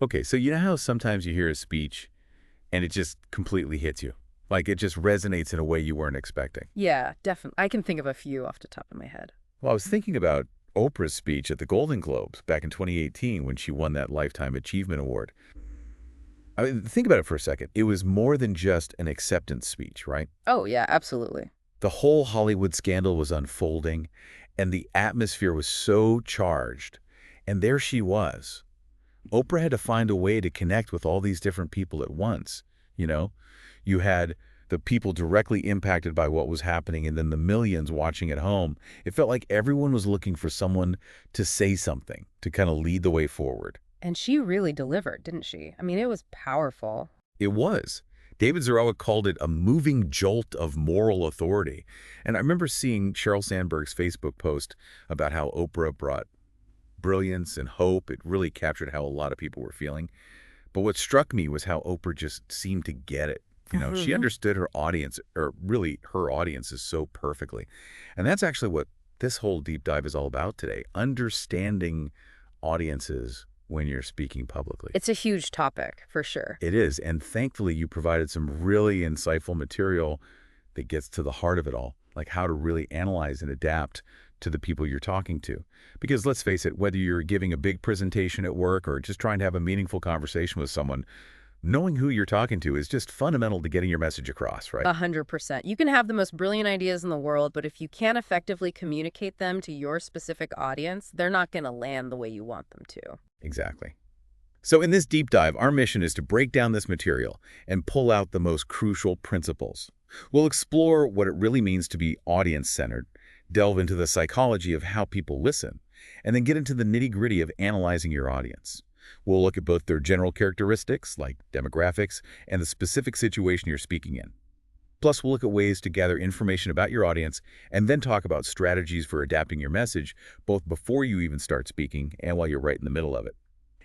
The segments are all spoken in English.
Okay, so you know how sometimes you hear a speech and it just completely hits you? Like it just resonates in a way you weren't expecting. Yeah, definitely. I can think of a few off the top of my head. Well, I was thinking about Oprah's speech at the Golden Globes back in 2018 when she won that Lifetime Achievement Award. I mean, think about it for a second. It was more than just an acceptance speech, right? Oh, yeah, absolutely. The whole Hollywood scandal was unfolding, and the atmosphere was so charged. And there she was. Oprah had to find a way to connect with all these different people at once. You know, you had the people directly impacted by what was happening and then the millions watching at home. It felt like everyone was looking for someone to say something, to kind of lead the way forward. And she really delivered, didn't she? I mean, it was powerful. It was. David Zarawa called it a moving jolt of moral authority. And I remember seeing Sheryl Sandberg's Facebook post about how Oprah brought brilliance and hope. It really captured how a lot of people were feeling. But what struck me was how Oprah just seemed to get it. You know, she understood her audience, or really her audiences so perfectly. And that's actually what this whole deep dive is all about today, understanding audiences when you're speaking publicly. It's a huge topic, for sure. It is, and thankfully you provided some really insightful material that gets to the heart of it all, like how to really analyze and adapt to the people you're talking to. Because let's face it, whether you're giving a big presentation at work or just trying to have a meaningful conversation with someone, knowing who you're talking to is just fundamental to getting your message across, right? 100%. You can have the most brilliant ideas in the world, but if you can't effectively communicate them to your specific audience, they're not going to land the way you want them to. Exactly. So in this deep dive, our mission is to break down this material and pull out the most crucial principles. We'll explore what it really means to be audience-centered, delve into the psychology of how people listen, and then get into the nitty-gritty of analyzing your audience. We'll look at both their general characteristics, like demographics, and the specific situation you're speaking in. Plus, we'll look at ways to gather information about your audience and then talk about strategies for adapting your message, both before you even start speaking and while you're right in the middle of it.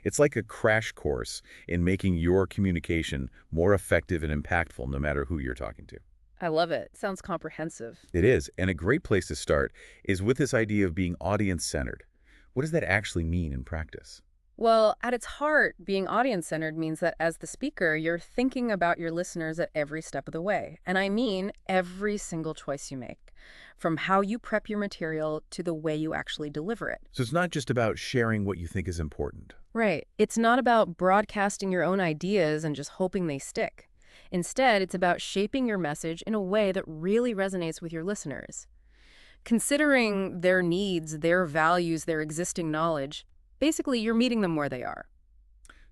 It's like a crash course in making your communication more effective and impactful no matter who you're talking to. I love it. Sounds comprehensive. It is, and a great place to start is with this idea of being audience-centered. What does that actually mean in practice? Well, at its heart, being audience-centered means that as the speaker, you're thinking about your listeners at every step of the way. And I mean every single choice you make, from how you prep your material to the way you actually deliver it. So it's not just about sharing what you think is important. Right. It's not about broadcasting your own ideas and just hoping they stick. Instead, it's about shaping your message in a way that really resonates with your listeners. Considering their needs, their values, their existing knowledge, basically, you're meeting them where they are.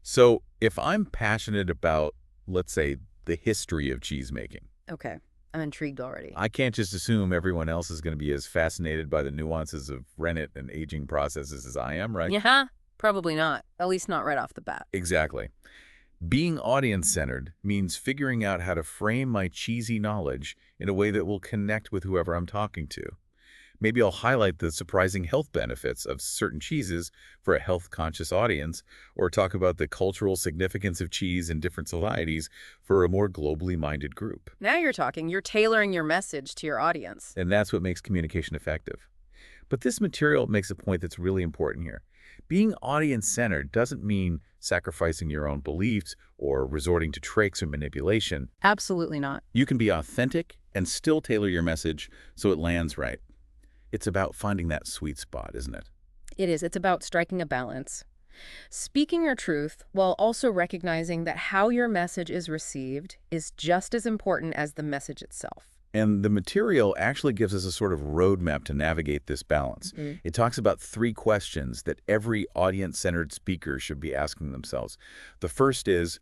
So if I'm passionate about, let's say, the history of cheese making, Okay, I'm intrigued already. I can't just assume everyone else is going to be as fascinated by the nuances of rennet and aging processes as I am, right? Yeah, probably not. At least not right off the bat. Exactly. Being audience-centered means figuring out how to frame my cheesy knowledge in a way that will connect with whoever I'm talking to. Maybe I'll highlight the surprising health benefits of certain cheeses for a health-conscious audience, or talk about the cultural significance of cheese in different societies for a more globally minded group. Now you're talking. You're tailoring your message to your audience. And that's what makes communication effective. But this material makes a point that's really important here. Being audience-centered doesn't mean sacrificing your own beliefs or resorting to tricks or manipulation. Absolutely not. You can be authentic and still tailor your message so it lands right. It's about finding that sweet spot, isn't it? It is. It's about striking a balance. Speaking your truth while also recognizing that how your message is received is just as important as the message itself. And the material actually gives us a sort of roadmap to navigate this balance. It talks about 3 questions that every audience-centered speaker should be asking themselves. The first is,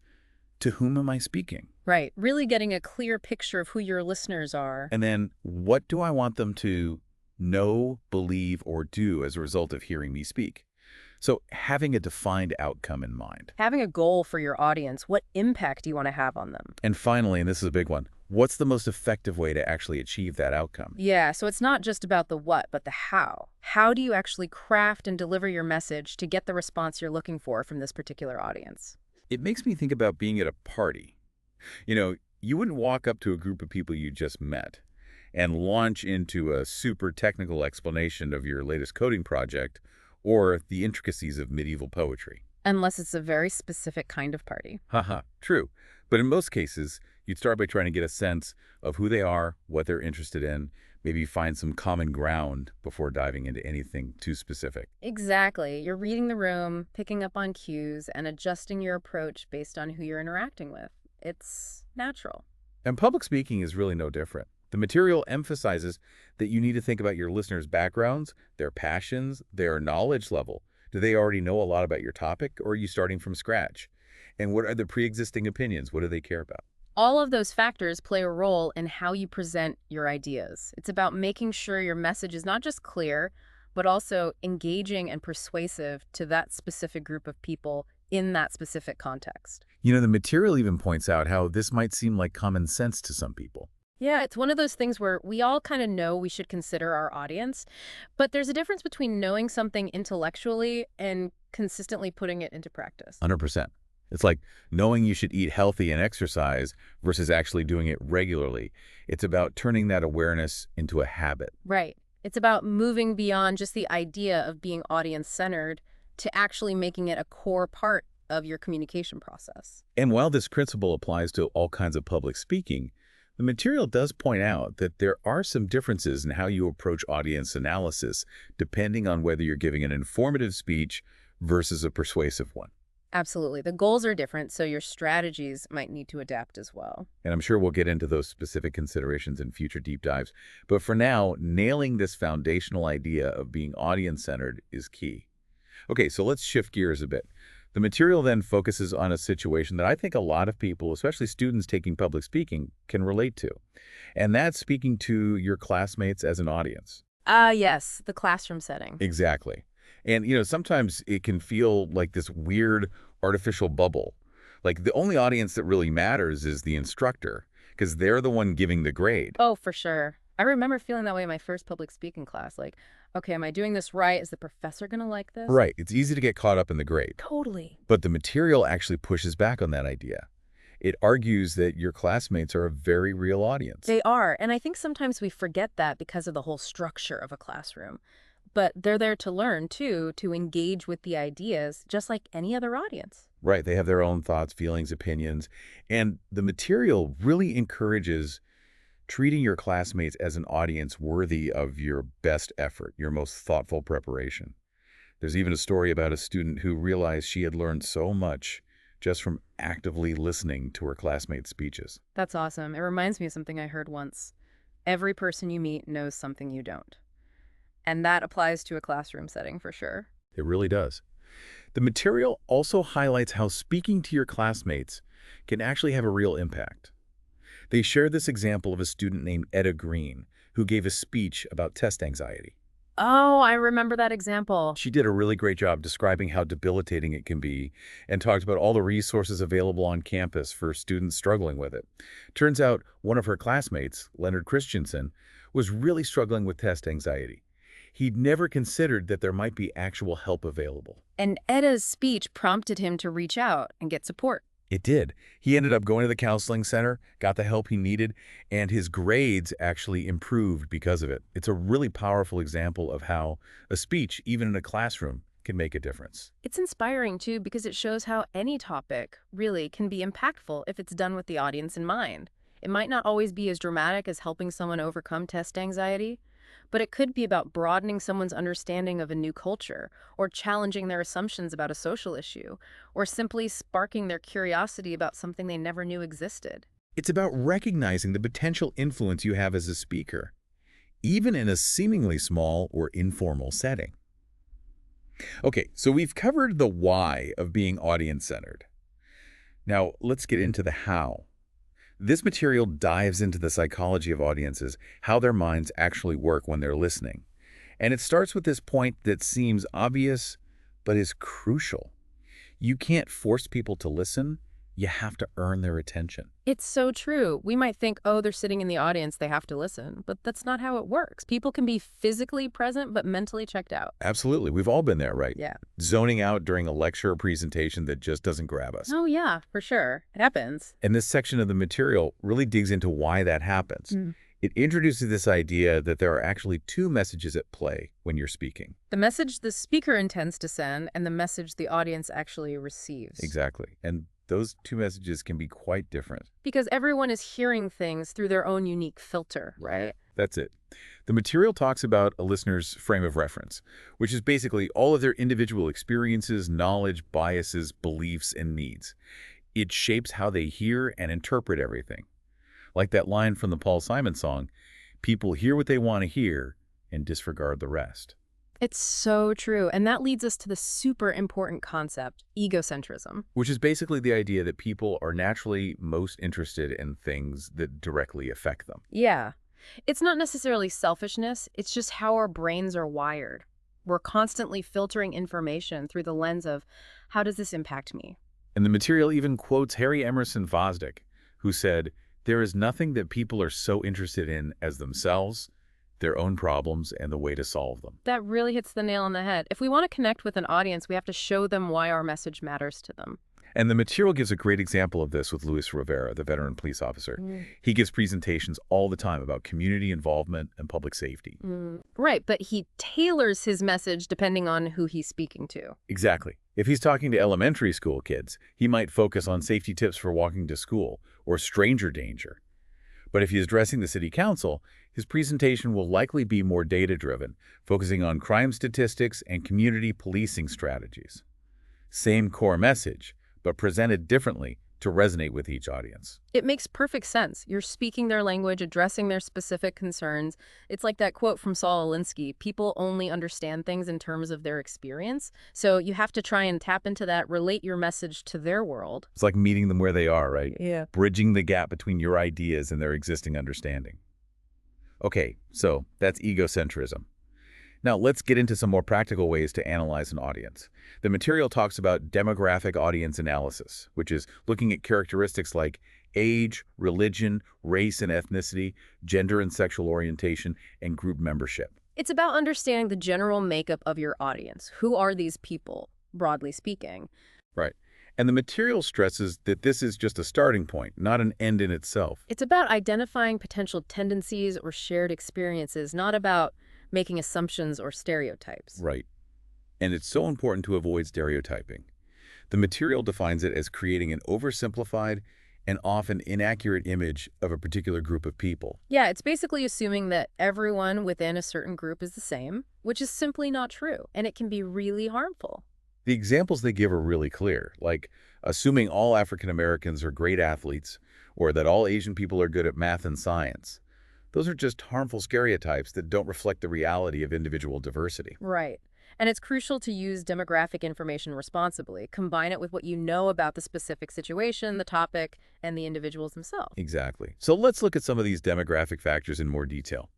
to whom am I speaking? Right. Really getting a clear picture of who your listeners are. And then, what do I want them to know, believe, or do as a result of hearing me speak? So having a defined outcome in mind. Having a goal for your audience. What impact do you want to have on them? And finally, and this is a big one, what's the most effective way to actually achieve that outcome? Yeah, so it's not just about the what, but the how. How do you actually craft and deliver your message to get the response you're looking for from this particular audience? It makes me think about being at a party. You know, you wouldn't walk up to a group of people you just met and launch into a super technical explanation of your latest coding project or the intricacies of medieval poetry. Unless it's a very specific kind of party. Haha, true. But in most cases, you'd start by trying to get a sense of who they are, what they're interested in, maybe find some common ground before diving into anything too specific. Exactly. You're reading the room, picking up on cues, and adjusting your approach based on who you're interacting with. It's natural. And public speaking is really no different. The material emphasizes that you need to think about your listeners' backgrounds, their passions, their knowledge level. Do they already know a lot about your topic, or are you starting from scratch? And what are the pre-existing opinions? What do they care about? All of those factors play a role in how you present your ideas. It's about making sure your message is not just clear, but also engaging and persuasive to that specific group of people in that specific context. You know, the material even points out how this might seem like common sense to some people. Yeah, it's one of those things where we all kind of know we should consider our audience, but there's a difference between knowing something intellectually and consistently putting it into practice. 100%. It's like knowing you should eat healthy and exercise versus actually doing it regularly. It's about turning that awareness into a habit. Right. It's about moving beyond just the idea of being audience-centered to actually making it a core part of your communication process. And while this principle applies to all kinds of public speaking, the material does point out that there are some differences in how you approach audience analysis, depending on whether you're giving an informative speech versus a persuasive one. Absolutely. The goals are different, so your strategies might need to adapt as well. And I'm sure we'll get into those specific considerations in future deep dives. But for now, nailing this foundational idea of being audience-centered is key. Okay, so let's shift gears a bit. The material then focuses on a situation that I think a lot of people, especially students taking public speaking, can relate to. And that's speaking to your classmates as an audience. Yes, the classroom setting. Exactly. And, sometimes it can feel like this weird artificial bubble. Like the only audience that really matters is the instructor, because they're the one giving the grade. Oh, for sure. I remember feeling that way in my first public speaking class. Like, okay, am I doing this right? Is the professor going to like this? Right. It's easy to get caught up in the grade. Totally. But the material actually pushes back on that idea. It argues that your classmates are a very real audience. They are. And I think sometimes we forget that because of the whole structure of a classroom. But they're there to learn, too, to engage with the ideas, just like any other audience. Right. They have their own thoughts, feelings, opinions. And the material really encourages treating your classmates as an audience worthy of your best effort, your most thoughtful preparation. There's even a story about a student who realized she had learned so much just from actively listening to her classmates' speeches. That's awesome. It reminds me of something I heard once. Every person you meet knows something you don't. And that applies to a classroom setting for sure. It really does. The material also highlights how speaking to your classmates can actually have a real impact. They share this example of a student named Etta Green, who gave a speech about test anxiety. Oh, I remember that example. She did a really great job describing how debilitating it can be and talked about all the resources available on campus for students struggling with it. Turns out one of her classmates, Leonard Christensen, was really struggling with test anxiety. He'd never considered that there might be actual help available. And Etta's speech prompted him to reach out and get support. It did. He ended up going to the counseling center, got the help he needed, and his grades actually improved because of it. It's a really powerful example of how a speech, even in a classroom, can make a difference. It's inspiring, too, because it shows how any topic really can be impactful if it's done with the audience in mind. It might not always be as dramatic as helping someone overcome test anxiety, but it could be about broadening someone's understanding of a new culture, or challenging their assumptions about a social issue, or simply sparking their curiosity about something they never knew existed. It's about recognizing the potential influence you have as a speaker, even in a seemingly small or informal setting. Okay, so we've covered the why of being audience-centered. Now, let's get into the how. This material dives into the psychology of audiences, how their minds actually work when they're listening. And it starts with this point that seems obvious, but is crucial. You can't force people to listen. You have to earn their attention. It's so true. We might think, oh, they're sitting in the audience, they have to listen. But that's not how it works. People can be physically present, but mentally checked out. Absolutely. We've all been there, right? Yeah. Zoning out during a lecture or presentation that just doesn't grab us. Oh, yeah, for sure. It happens. And this section of the material really digs into why that happens. It introduces this idea that there are actually two messages at play when you're speaking. The message the speaker intends to send and the message the audience actually receives. Exactly. And those two messages can be quite different. Because everyone is hearing things through their own unique filter, right? That's it. The material talks about a listener's frame of reference, which is basically all of their individual experiences, knowledge, biases, beliefs, and needs. It shapes how they hear and interpret everything. Like that line from the Paul Simon song, people hear what they want to hear and disregard the rest. It's so true. And that leads us to the super important concept, egocentrism. Which is basically the idea that people are naturally most interested in things that directly affect them. Yeah. It's not necessarily selfishness, it's just how our brains are wired. We're constantly filtering information through the lens of, how does this impact me? And the material even quotes Harry Emerson Fosdick, who said, "There is nothing that people are so interested in as themselves, their own problems, and the way to solve them." That really hits the nail on the head. If we want to connect with an audience, we have to show them why our message matters to them. And the material gives a great example of this with Luis Rivera, the veteran police officer. He gives presentations all the time about community involvement and public safety. Right, but he tailors his message depending on who he's speaking to. Exactly. If he's talking to elementary school kids, he might focus on safety tips for walking to school or stranger danger. But if he's addressing the city council, his presentation will likely be more data-driven, focusing on crime statistics and community policing strategies. Same core message, but presented differently to resonate with each audience. It makes perfect sense. You're speaking their language, addressing their specific concerns. It's like that quote from Saul Alinsky, people only understand things in terms of their experience. So you have to try and tap into that, relate your message to their world. It's like meeting them where they are, right? Yeah. Bridging the gap between your ideas and their existing understanding. Okay, so that's egocentrism. Now, let's get into some more practical ways to analyze an audience. The material talks about demographic audience analysis, which is looking at characteristics like age, religion, race and ethnicity, gender and sexual orientation, and group membership. It's about understanding the general makeup of your audience. Who are these people, broadly speaking? Right. And the material stresses that this is just a starting point, not an end in itself. It's about identifying potential tendencies or shared experiences, not about making assumptions or stereotypes. Right. And it's so important to avoid stereotyping. The material defines it as creating an oversimplified and often inaccurate image of a particular group of people. Yeah, it's basically assuming that everyone within a certain group is the same, which is simply not true, and it can be really harmful. The examples they give are really clear, like assuming all African Americans are great athletes or that all Asian people are good at math and science. Those are just harmful stereotypes that don't reflect the reality of individual diversity. Right. And it's crucial to use demographic information responsibly. Combine it with what you know about the specific situation, the topic, and the individuals themselves. Exactly. So let's look at some of these demographic factors in more detail.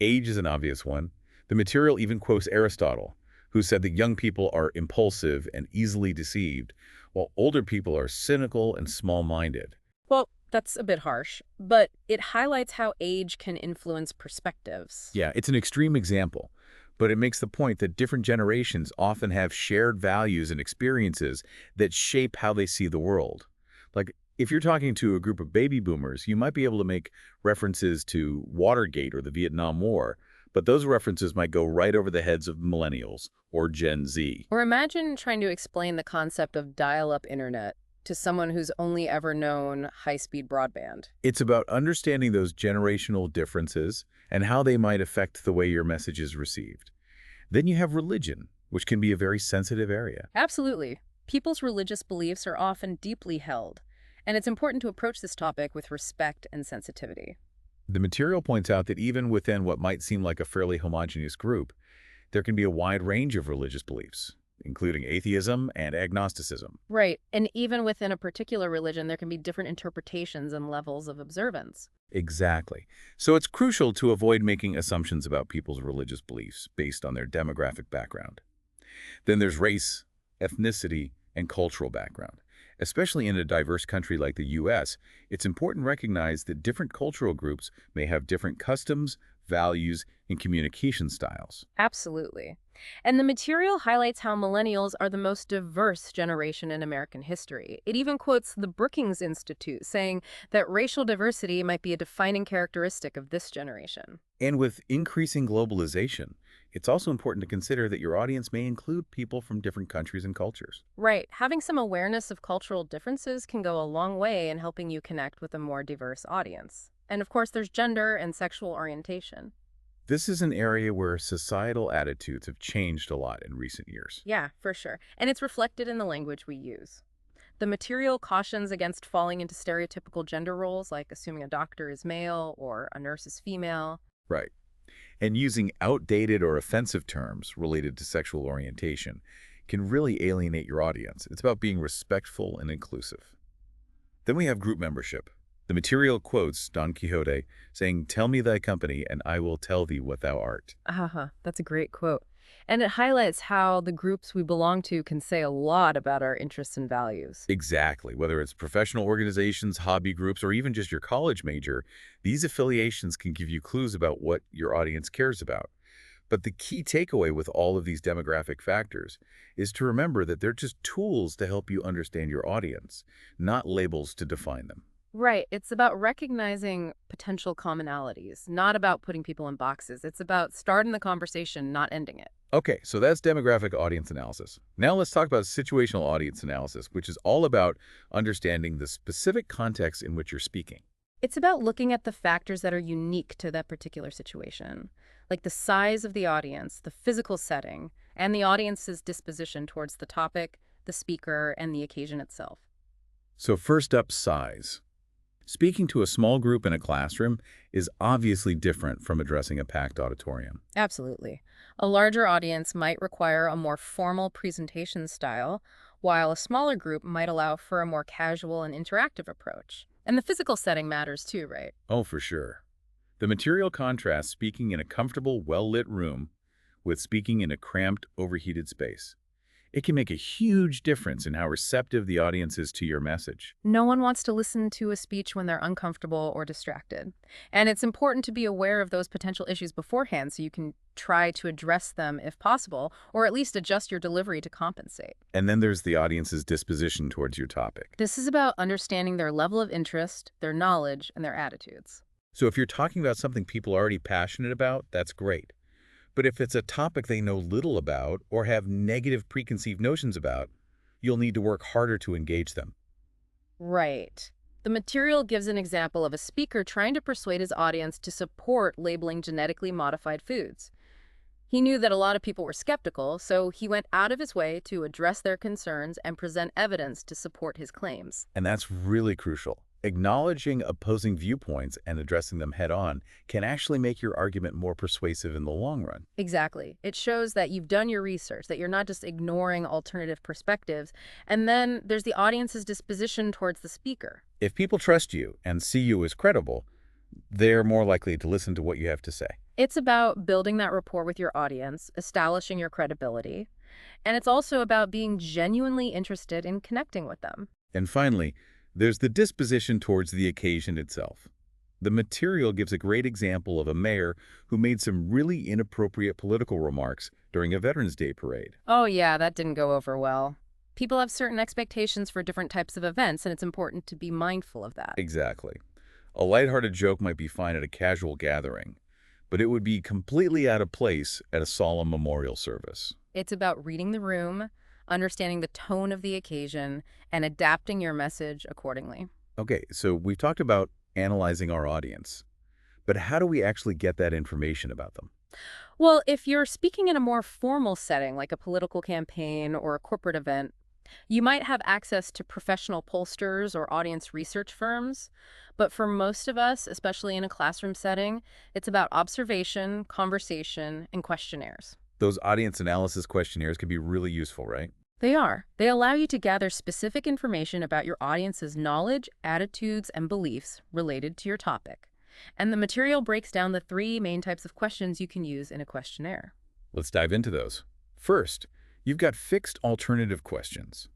Age is an obvious one. The material even quotes Aristotle, who said that young people are impulsive and easily deceived, while older people are cynical and small-minded. Well, that's a bit harsh, but it highlights how age can influence perspectives. Yeah, it's an extreme example, but it makes the point that different generations often have shared values and experiences that shape how they see the world. Like, if you're talking to a group of baby boomers, you might be able to make references to Watergate or the Vietnam War, but those references might go right over the heads of millennials or Gen Z. Or imagine trying to explain the concept of dial-up internet to someone who's only ever known high-speed broadband. It's about understanding those generational differences and how they might affect the way your message is received. Then you have religion, which can be a very sensitive area. Absolutely. People's religious beliefs are often deeply held, and it's important to approach this topic with respect and sensitivity. The material points out that even within what might seem like a fairly homogeneous group, there can be a wide range of religious beliefs, including atheism and agnosticism. Right, and even within a particular religion, there can be different interpretations and levels of observance. Exactly. So it's crucial to avoid making assumptions about people's religious beliefs based on their demographic background. Then there's race, ethnicity, and cultural background. Especially in a diverse country like the U.S., it's important to recognize that different cultural groups may have different customs, values, in communication styles. Absolutely. And the material highlights how millennials are the most diverse generation in American history. It even quotes the Brookings Institute, saying that racial diversity might be a defining characteristic of this generation. And with increasing globalization, it's also important to consider that your audience may include people from different countries and cultures. Right. Having some awareness of cultural differences can go a long way in helping you connect with a more diverse audience. And of course, there's gender and sexual orientation. This is an area where societal attitudes have changed a lot in recent years. Yeah, for sure. And it's reflected in the language we use. The material cautions against falling into stereotypical gender roles, like assuming a doctor is male or a nurse is female. Right. And using outdated or offensive terms related to sexual orientation can really alienate your audience. It's about being respectful and inclusive. Then we have group membership. The material quotes Don Quixote saying, "Tell me thy company, and I will tell thee what thou art." That's a great quote. And it highlights how the groups we belong to can say a lot about our interests and values. Exactly. Whether it's professional organizations, hobby groups, or even just your college major, these affiliations can give you clues about what your audience cares about. But the key takeaway with all of these demographic factors is to remember that they're just tools to help you understand your audience, not labels to define them. Right. It's about recognizing potential commonalities, not about putting people in boxes. It's about starting the conversation, not ending it. Okay, so that's demographic audience analysis. Now let's talk about situational audience analysis, which is all about understanding the specific context in which you're speaking. It's about looking at the factors that are unique to that particular situation, like the size of the audience, the physical setting, and the audience's disposition towards the topic, the speaker, and the occasion itself. So first up, size. Speaking to a small group in a classroom is obviously different from addressing a packed auditorium. Absolutely. A larger audience might require a more formal presentation style, while a smaller group might allow for a more casual and interactive approach. And the physical setting matters too, right? Oh, for sure. The material contrasts speaking in a comfortable, well-lit room with speaking in a cramped, overheated space. It can make a huge difference in how receptive the audience is to your message. No one wants to listen to a speech when they're uncomfortable or distracted. And it's important to be aware of those potential issues beforehand so you can try to address them if possible, or at least adjust your delivery to compensate. And then there's the audience's disposition towards your topic. This is about understanding their level of interest, their knowledge, and their attitudes. So if you're talking about something people are already passionate about, that's great. But if it's a topic they know little about or have negative preconceived notions about, you'll need to work harder to engage them. Right. The material gives an example of a speaker trying to persuade his audience to support labeling genetically modified foods. He knew that a lot of people were skeptical, so he went out of his way to address their concerns and present evidence to support his claims. And that's really crucial. Acknowledging opposing viewpoints and addressing them head-on can actually make your argument more persuasive in the long run. Exactly. It shows that you've done your research, that you're not just ignoring alternative perspectives. And then there's the audience's disposition towards the speaker. If people trust you and see you as credible, they're more likely to listen to what you have to say. It's about building that rapport with your audience, establishing your credibility, and it's also about being genuinely interested in connecting with them. And finally, there's the disposition towards the occasion itself. The material gives a great example of a mayor who made some really inappropriate political remarks during a Veterans Day parade. Oh yeah, that didn't go over well. People have certain expectations for different types of events, and it's important to be mindful of that. Exactly. A lighthearted joke might be fine at a casual gathering, but it would be completely out of place at a solemn memorial service. It's about reading the room, understanding the tone of the occasion, and adapting your message accordingly. Okay, so we've talked about analyzing our audience, but how do we actually get that information about them? Well, if you're speaking in a more formal setting, like a political campaign or a corporate event, you might have access to professional pollsters or audience research firms. But for most of us, especially in a classroom setting, it's about observation, conversation, and questionnaires. Those audience analysis questionnaires can be really useful, right? They are. They allow you to gather specific information about your audience's knowledge, attitudes, and beliefs related to your topic. And the material breaks down the three main types of questions you can use in a questionnaire. Let's dive into those. First, you've got fixed alternative questions.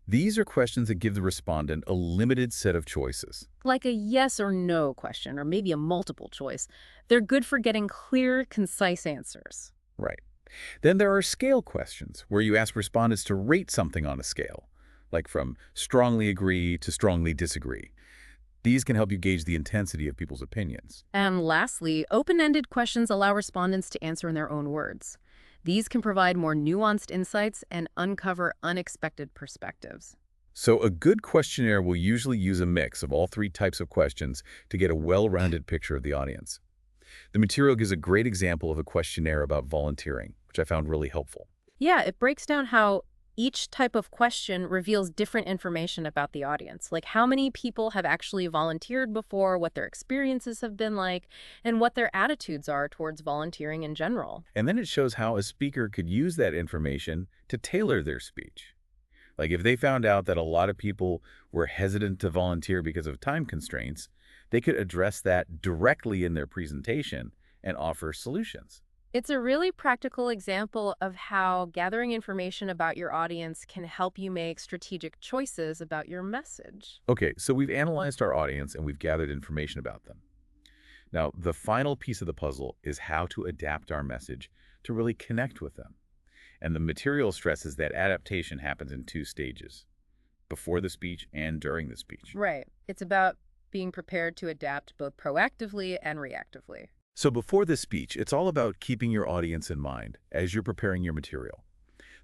These are questions that give the respondent a limited set of choices. Like a yes or no question, or maybe a multiple choice. They're good for getting clear, concise answers. Right. Then there are scale questions, where you ask respondents to rate something on a scale, like from strongly agree to strongly disagree. These can help you gauge the intensity of people's opinions. And lastly, open-ended questions allow respondents to answer in their own words. These can provide more nuanced insights and uncover unexpected perspectives. So a good questionnaire will usually use a mix of all three types of questions to get a well-rounded picture of the audience. The material gives a great example of a questionnaire about volunteering, which I found really helpful. Yeah, it breaks down how each type of question reveals different information about the audience, like how many people have actually volunteered before, what their experiences have been like, and what their attitudes are towards volunteering in general. And then it shows how a speaker could use that information to tailor their speech. Like if they found out that a lot of people were hesitant to volunteer because of time constraints, they could address that directly in their presentation and offer solutions. It's a really practical example of how gathering information about your audience can help you make strategic choices about your message. Okay, so we've analyzed our audience and we've gathered information about them. Now, the final piece of the puzzle is how to adapt our message to really connect with them. And the material stresses that adaptation happens in two stages, before the speech and during the speech. Right. It's about being prepared to adapt both proactively and reactively. So before the speech, it's all about keeping your audience in mind as you're preparing your material.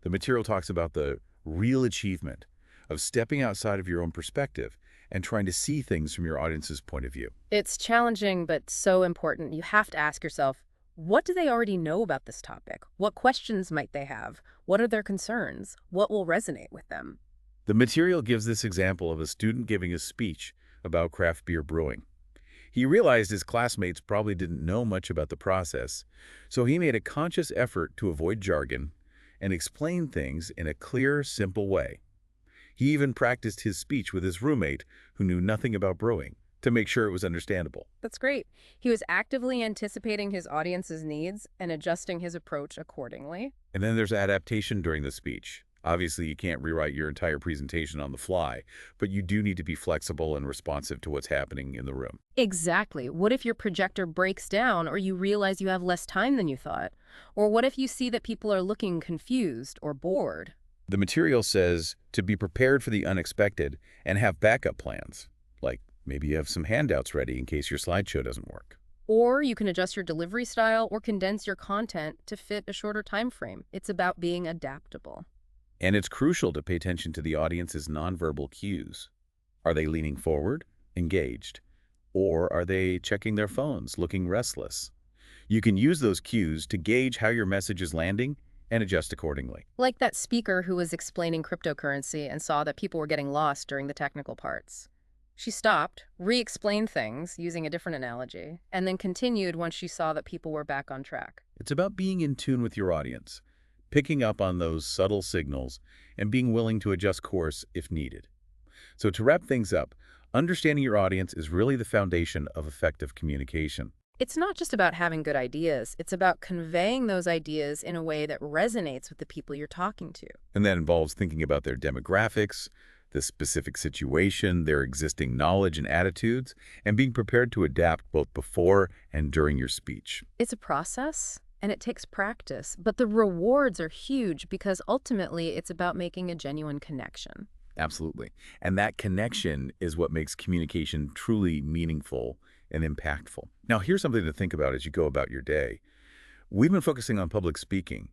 The material talks about the real achievement of stepping outside of your own perspective and trying to see things from your audience's point of view. It's challenging, but so important. You have to ask yourself, what do they already know about this topic? What questions might they have? What are their concerns? What will resonate with them? The material gives this example of a student giving a speech about craft beer brewing. He realized his classmates probably didn't know much about the process, so he made a conscious effort to avoid jargon and explain things in a clear, simple way. He even practiced his speech with his roommate, who knew nothing about brewing, to make sure it was understandable. That's great. He was actively anticipating his audience's needs and adjusting his approach accordingly. And then there's adaptation during the speech. Obviously, you can't rewrite your entire presentation on the fly, but you do need to be flexible and responsive to what's happening in the room. Exactly. What if your projector breaks down or you realize you have less time than you thought? Or what if you see that people are looking confused or bored? The material says to be prepared for the unexpected and have backup plans, like maybe you have some handouts ready in case your slideshow doesn't work. Or you can adjust your delivery style or condense your content to fit a shorter time frame. It's about being adaptable. And it's crucial to pay attention to the audience's nonverbal cues. Are they leaning forward, engaged? Or are they checking their phones, looking restless? You can use those cues to gauge how your message is landing and adjust accordingly. Like that speaker who was explaining cryptocurrency and saw that people were getting lost during the technical parts. She stopped, re-explained things using a different analogy, and then continued once she saw that people were back on track. It's about being in tune with your audience, picking up on those subtle signals, and being willing to adjust course if needed. So to wrap things up, understanding your audience is really the foundation of effective communication. It's not just about having good ideas. It's about conveying those ideas in a way that resonates with the people you're talking to. And that involves thinking about their demographics, the specific situation, their existing knowledge and attitudes, and being prepared to adapt both before and during your speech. It's a process, and it takes practice, but the rewards are huge because ultimately it's about making a genuine connection. Absolutely. And that connection is what makes communication truly meaningful and impactful. Now, here's something to think about as you go about your day. We've been focusing on public speaking,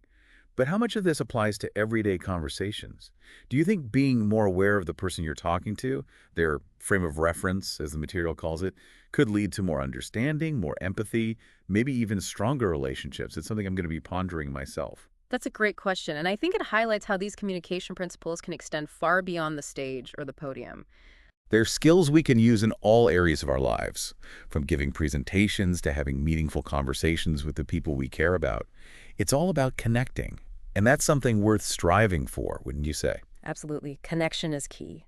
but how much of this applies to everyday conversations? Do you think being more aware of the person you're talking to, their frame of reference, as the material calls it, could lead to more understanding, more empathy, maybe even stronger relationships? It's something I'm going to be pondering myself. That's a great question, and I think it highlights how these communication principles can extend far beyond the stage or the podium. They're skills we can use in all areas of our lives, from giving presentations to having meaningful conversations with the people we care about. It's all about connecting, and that's something worth striving for, wouldn't you say? Absolutely. Connection is key.